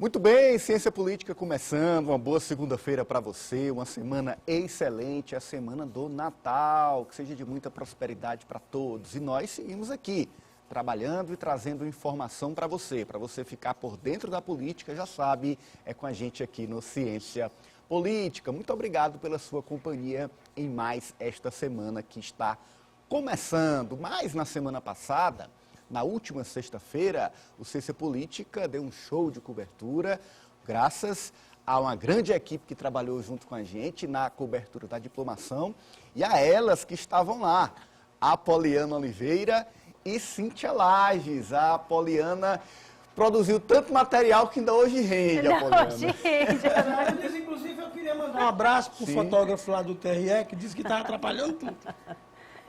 Muito bem, Ciência Política começando, uma boa segunda-feira para você, uma semana excelente, a semana do Natal, que seja de muita prosperidade para todos. E nós seguimos aqui, trabalhando e trazendo informação para você ficar por dentro da política, já sabe, é com a gente aqui no Ciência Política. Muito obrigado pela sua companhia em mais esta semana que está começando. Mas na semana passada, na última sexta-feira, o Ciência Política deu um show de cobertura, graças a uma grande equipe que trabalhou junto com a gente na cobertura da diplomação e a elas que estavam lá, a Poliana Oliveira e Cíntia Lages. A Poliana produziu tanto material que ainda hoje rende, a Poliana. Hoje rende. Inclusive, eu queria mandar um abraço pro fotógrafo lá do TRE, que disse que estava atrapalhando tudo.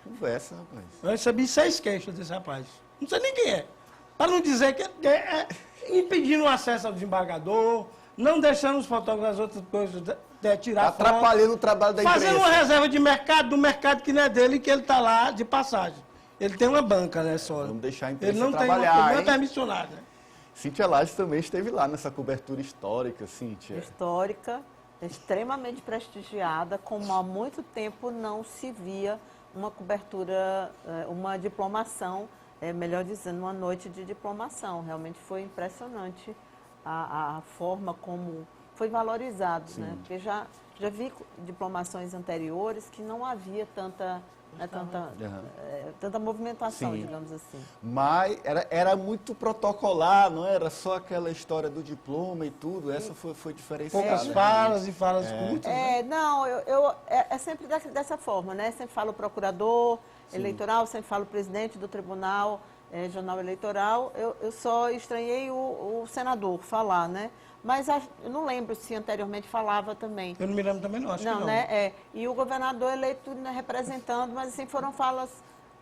Conversa, rapaz. Eu recebi 6 queixas desse rapaz. Não sei nem quem é. Para não dizer que é impedindo o acesso ao desembargador, não deixando os fotógrafos as outras coisas tirar foto. Atrapalhando o trabalho da imprensa. Fazendo uma reserva de mercado, do mercado que não é dele, que ele está lá de passagem. Ele tem uma banca, né, só. Vamos deixar a imprensa ele não trabalhar, ele não é permissionado. Né? Cíntia Lages também esteve lá nessa cobertura histórica, Cíntia. Histórica, extremamente prestigiada, como há muito tempo não se via uma cobertura, uma diplomação, melhor dizendo, uma noite de diplomação. Realmente foi impressionante a forma como foi valorizado, né? Porque já vi diplomações anteriores que não havia tanta movimentação, digamos assim. Mas era muito protocolar, não era só aquela história do diploma e tudo, essa foi diferenciada. Poucas falas e falas curtas. Não, é sempre dessa forma, né? Sempre falo o procurador eleitoral, sempre falo o presidente do Tribunal Regional Eleitoral. Eu só estranhei o senador falar, né? Mas eu não lembro se anteriormente falava também. Eu não me lembro também, não, acho que não. Né? E o governador eleito, né, representando, mas assim, foram falas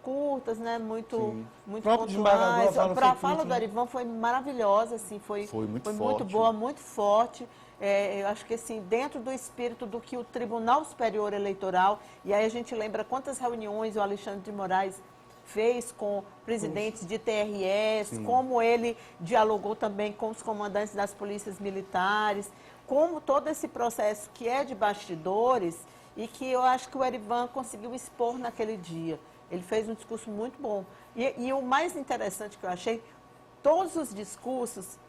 curtas, né? Muito pontuais. A fala do Arivan foi maravilhosa, assim, foi muito boa, muito forte. Eu acho que assim, dentro do espírito do que o Tribunal Superior Eleitoral, e aí a gente lembra quantas reuniões o Alexandre de Moraes fez com presidentes de TRS, como ele dialogou também com os comandantes das polícias militares, como todo esse processo que é de bastidores e que eu acho que o Arivan conseguiu expor naquele dia. Ele fez um discurso muito bom. E o mais interessante que eu achei, todos os discursos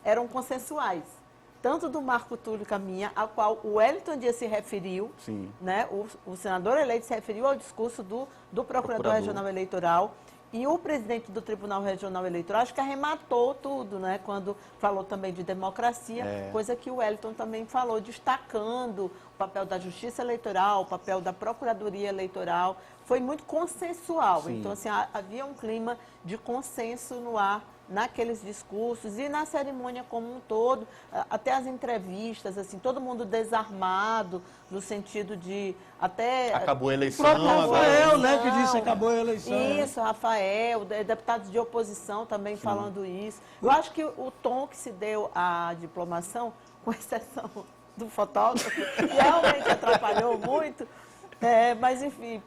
eram consensuais. Tanto do Marco Túlio Caminha, ao qual o Wellington Dias se referiu, né? O senador eleito se referiu ao discurso do Procurador Regional Eleitoral, e o presidente do Tribunal Regional Eleitoral, acho que arrematou tudo, né? Quando falou também de democracia, coisa que o Wellington também falou, destacando o papel da Justiça Eleitoral, o papel da Procuradoria Eleitoral. Foi muito consensual. Então, assim, havia um clima de consenso no ar naqueles discursos e na cerimônia como um todo, até as entrevistas, assim, todo mundo desarmado, no sentido de até... Acabou a eleição. O próprio Rafael, né, que disse que acabou a eleição. Isso, Rafael, deputados de oposição também falando isso. Eu acho que o tom que se deu à diplomação, com exceção do fotógrafo, que realmente atrapalhou muito, mas enfim...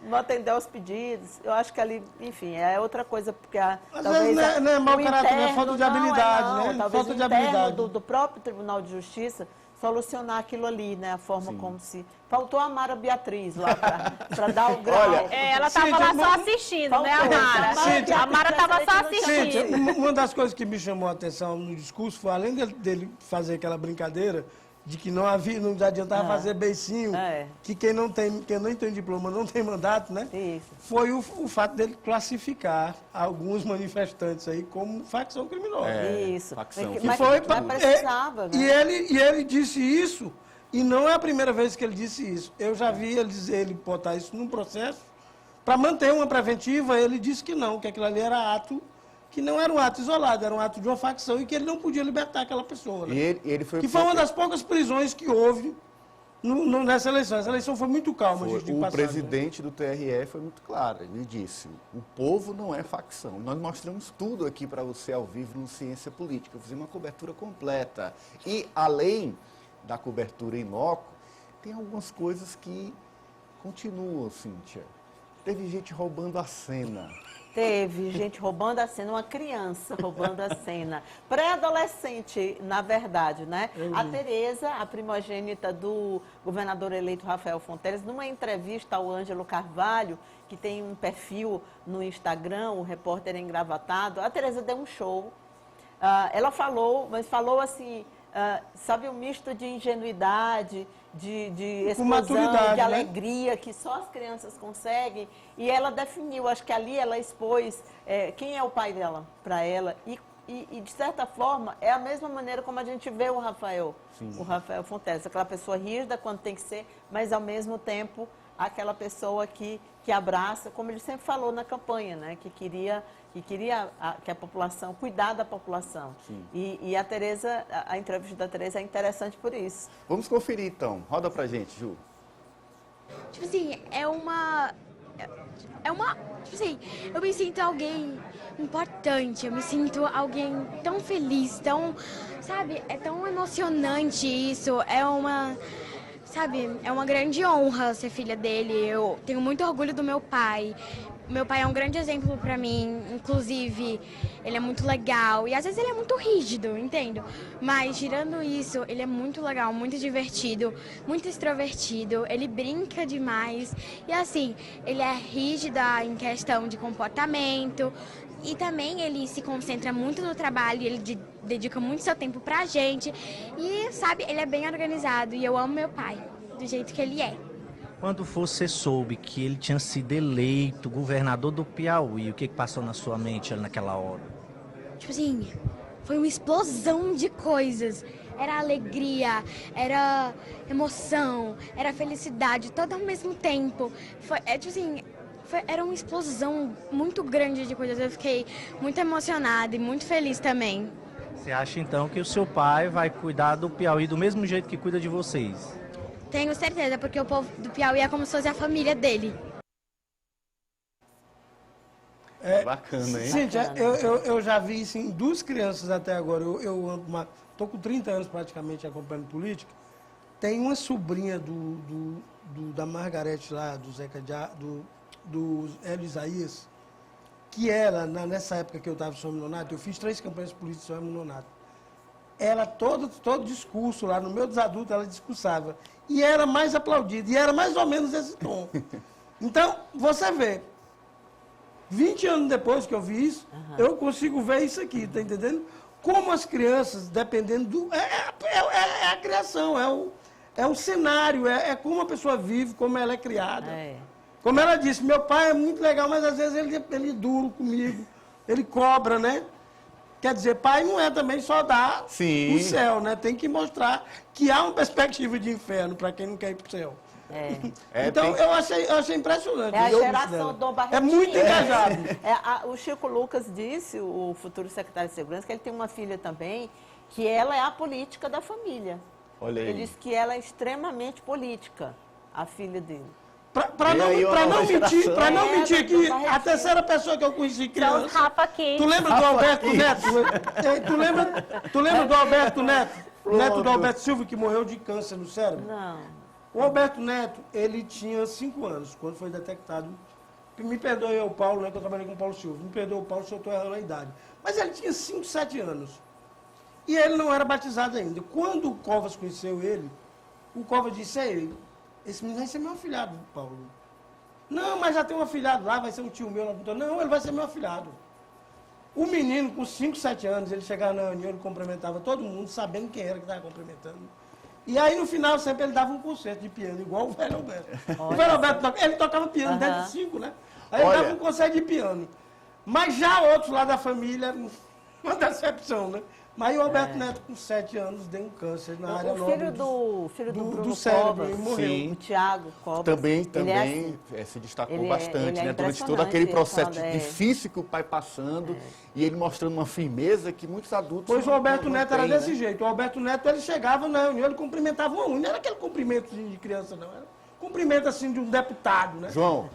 não atendeu aos pedidos, eu acho que ali, enfim, é outra coisa, porque talvez não é mau caráter, é falta de habilidade, né? Talvez falta o de interno habilidade. do próprio Tribunal de Justiça solucionar aquilo ali, né? A forma como se... Faltou a Mara Beatriz lá para dar o grau. Olha, ela estava lá só assistindo, né, a Mara? A Mara estava só assistindo. Cíntia, uma das coisas que me chamou a atenção no discurso foi, além dele fazer aquela brincadeira de que não adiantava fazer beicinho, que quem não tem diploma não tem mandato, né? Isso. Foi o fato dele classificar alguns manifestantes aí como facção criminosa. Isso. Facção. Mas precisava, né? E ele disse isso, e não é a primeira vez que ele disse isso. Eu já vi ele botar isso num processo para manter uma preventiva. Ele disse que não, que aquilo ali era ato, que não era um ato isolado, era um ato de uma facção e que ele não podia libertar aquela pessoa. Né? Ele foi que foi uma das poucas prisões que houve nessa eleição. Essa eleição foi muito calma, O presidente do TRE foi muito claro, ele disse, o povo não é facção. Nós mostramos tudo aqui para você ao vivo no Ciência Política, fizemos uma cobertura completa. E, além da cobertura em loco, tem algumas coisas que continuam, Cíntia. teve gente roubando a cena. Teve gente roubando a cena, uma criança roubando a cena. Pré-adolescente, na verdade, né? A Tereza, a primogênita do governador eleito Rafael Fonteles, numa entrevista ao Ângelo Carvalho, que tem um perfil no Instagram, o repórter engravatado, a Tereza deu um show. Ela falou, mas falou assim, sabe, um misto de ingenuidade, de explosão, de alegria, que só as crianças conseguem. E ela definiu, acho que ali ela expôs quem é o pai dela para ela. E, de certa forma, é a mesma maneira como a gente vê o Rafael Fonteles. Aquela pessoa rígida quando tem que ser, mas ao mesmo tempo aquela pessoa que abraça, como ele sempre falou na campanha, né? Que queria que a população, cuidar da população. E a Tereza, a entrevista da Tereza é interessante por isso. Vamos conferir então. Roda pra gente, Ju. Tipo assim, tipo assim, eu me sinto alguém importante, eu me sinto alguém tão feliz, tão, sabe, é tão emocionante isso, sabe, é uma grande honra ser filha dele. Eu tenho muito orgulho do meu pai. Meu pai é um grande exemplo pra mim, inclusive, ele é muito legal e às vezes ele é muito rígido, entendo? Mas, tirando isso, ele é muito legal, muito divertido, muito extrovertido, ele brinca demais e, assim, ele é rígido em questão de comportamento e também ele se concentra muito no trabalho, ele dedica muito seu tempo pra gente e, sabe, ele é bem organizado e eu amo meu pai, do jeito que ele é. Quando você soube que ele tinha sido eleito governador do Piauí, o que passou na sua mente ali naquela hora? Tipo assim, foi uma explosão de coisas. Era alegria, era emoção, era felicidade, tudo ao mesmo tempo. Tipo assim, era uma explosão muito grande de coisas. Eu fiquei muito emocionada e muito feliz também. Você acha então que o seu pai vai cuidar do Piauí do mesmo jeito que cuida de vocês? Tenho certeza, porque o povo do Piauí é como se fosse a família dele. Bacana, hein? Gente, eu já vi assim, 2 crianças até agora. Eu estou com 30 anos praticamente acompanhando política. Tem uma sobrinha da Margarete lá, do Zeca do Hélio Isaías, que ela, nessa época que eu estava em São Nonato, eu fiz 3 campanhas políticas em São Nonato. Ela, todo discurso lá, no meu dos adultos, ela discursava. E era mais aplaudida, e era mais ou menos esse tom. Então, você vê, 20 anos depois que eu vi isso, eu consigo ver isso aqui, tá entendendo? Como as crianças, dependendo do... É a criação, é o cenário, é como a pessoa vive, como ela é criada. Como ela disse, meu pai é muito legal, mas às vezes ele é duro comigo, ele cobra, né? Quer dizer, pai não é também só dar o céu, né? Tem que mostrar que há uma perspectiva de inferno para quem não quer ir para o céu. Então, eu achei impressionante. É a geração do Barretinho. É muito engajado. O Chico Lucas disse, o futuro secretário de Segurança, que ele tem uma filha também, que ela é a política da família. Olha aí. Ele disse que ela é extremamente política, a filha dele. Para não mentir que a terceira pessoa que eu conheci criança... São os Rafa aqui. Tu lembra do Alberto Neto? Tu lembra do Alberto Neto? O neto do Alberto Silva, que morreu de câncer no cérebro? Não. O Alberto Neto, ele tinha 5 anos, quando foi detectado. Me perdoe o Paulo, né, que eu trabalhei com o Paulo Silva. Me perdoe o Paulo se eu estou errando a idade. Mas ele tinha 5, 7 anos. E ele não era batizado ainda. Quando o Covas conheceu ele, o Covas disse a ele... Esse menino vai ser meu afilhado, Paulo. Não, mas já tem um afilhado lá, vai ser um tio meu. Não, ele vai ser meu afilhado. O menino, com 5, 7 anos, ele chegava na reunião, ele cumprimentava todo mundo, sabendo quem era que estava cumprimentando. E aí, no final, sempre ele dava um concerto de piano, igual o velho Alberto. O velho Alberto, ele tocava piano desde 5, né? Aí ele dava um concerto de piano. Mas já outros lá da família, uma decepção, né? Mas o Alberto Neto, com 7 anos, deu um câncer na área nobre. O filho do Bruno cérebro, Covas, ele morreu. o Thiago Covas. Também assim, se destacou bastante, né? Durante todo impressionante, aquele processo falando, difícil que o pai passando e ele mostrando uma firmeza que muitos adultos... Pois o Alberto não Neto era têm, desse né? jeito. O Alberto Neto, ele chegava na reunião, ele cumprimentava uma unha. Não era aquele cumprimento de criança, não. Era cumprimento, assim, de um deputado, né? João,